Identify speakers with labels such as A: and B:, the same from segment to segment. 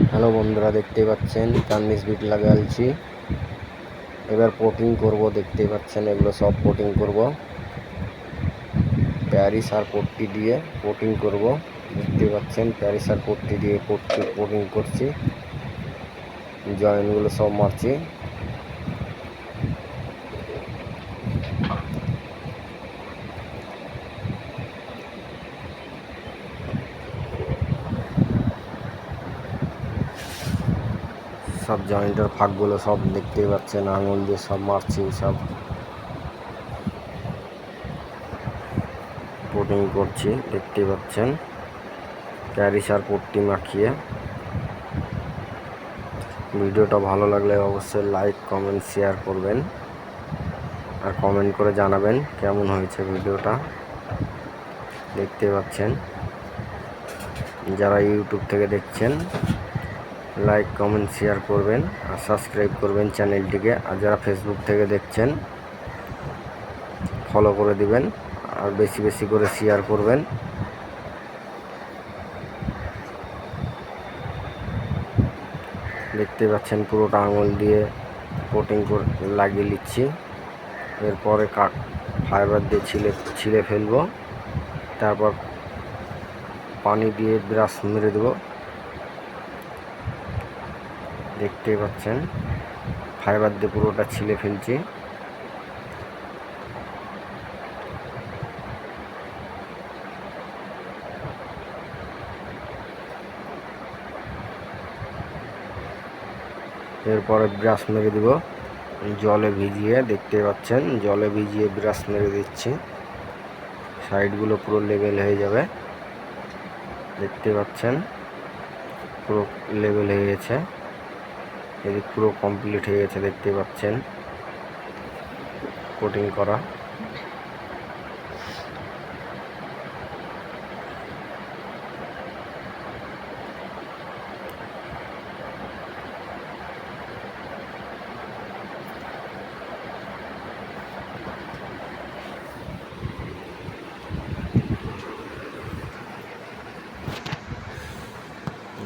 A: Hello বন্ধুরা, দেখতেই পাচ্ছেন কার্নিশ বিট লাগাচ্ছি। এবার কোটিং করব। দেখতেই পাচ্ছেন এগুলো সব কোটিং করব। প্যারিস আর পট্টি দিয়ে কোটিং করব। দেখতে পাচ্ছেন প্যারিস আর পট্টি দিয়ে কোটিং করছি। জয়েন্টগুলো সব মারছি। সব জয়েন্টের ফাঁকগুলো সব দেখতেই পাচ্ছেন, আঙুল দিয়ে সব মারছি, সব কোটিং করছি। দেখতেই পাচ্ছেন প্যারিস আর পট্টি মাখিয়ে। ভিডিওটা ভালো লাগলে অবশ্যই লাইক, কমেন্ট, শেয়ার করবেন আর কমেন্ট করে জানাবেন কেমন হয়েছে ভিডিওটা। দেখতে পাচ্ছেন যারা ইউটিউব থেকে দেখছেন লাইক, কমেন্ট, শেয়ার করবেন আর সাবস্ক্রাইব করবেন চ্যানেলটিকে। আর যারা ফেসবুক থেকে দেখছেন ফলো করে দিবেন আর বেশি বেশি করে শেয়ার করবেন। দেখতে পাচ্ছেন পুরোটা আঙুল দিয়ে কোটিং করে লাগিয়ে নিচ্ছি। এরপরে ফাইবার দিয়ে ছিলে ফেলবো। তারপর পানি দিয়ে ব্রাশ মেরে দেবো। দেখতে পাচ্ছেন ফাইবার দিয়ে পুরোটা ছিলে ফেলছি। এরপরে ব্রাশ মেরে দিব জলে ভিজিয়ে। দেখতে পাচ্ছেন জলে ভিজিয়ে ব্রাশ মেরে দিচ্ছি। সাইডগুলো পুরো লেভেল হয়ে যাবে। দেখতে পাচ্ছেন পুরো লেভেল হয়ে গেছে। এদিক পুরো কমপ্লিট হয়ে গেছে। দেখতে পাচ্ছেন কোটিং করা।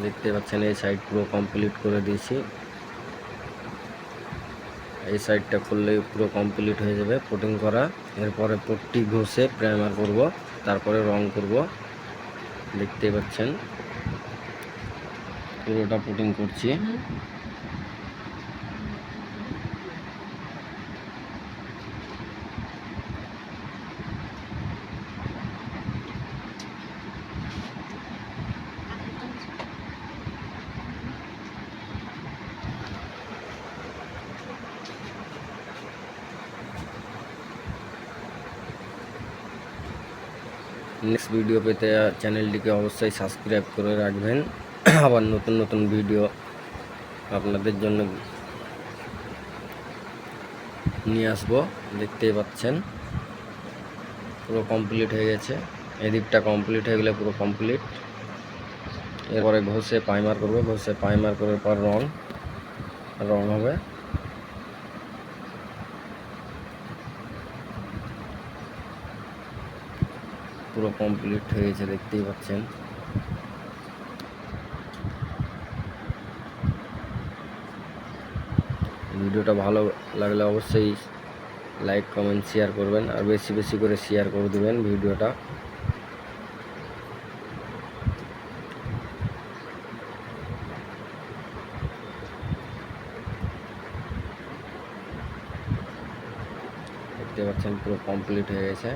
A: দেখতে পাচ্ছেন এই সাইড পুরো কমপ্লিট করে দিয়েছি। এই সাইডটা করলেই পুরো কমপ্লিট হয়ে যাবে কোটিং করা। এরপরে পট্টি ঘষে প্রাইমার করব, তারপরে রং করব। দেখতে পাচ্ছেন পুরোটা কোটিং করছি। নেক্সট ভিডিও পেতে চ্যানেলটিকে অবশ্যই সাবস্ক্রাইব করে রাখবেন। আবার নতুন নতুন ভিডিও আপনাদের জন্য নিয়ে আসবো। দেখতেই পাচ্ছেন পুরো কমপ্লিট হয়ে গেছে। এদিকটা কমপ্লিট হয়ে গেলে পুরো কমপ্লিট। এরপরে ঘষে প্রাইমার করবো। ঘষে প্রাইমার করার পর রং হবে। পুরো কমপ্লিট হয়ে গেছে। দেখতেই পাচ্ছেন ভিডিওটা ভালো লাগলে অবশ্যই লাইক, কমেন্ট, শেয়ার করবেন আর বেশি বেশি করে শেয়ার করে দেবেন ভিডিওটা। দেখতে পাচ্ছেন পুরো কমপ্লিট হয়ে গেছে।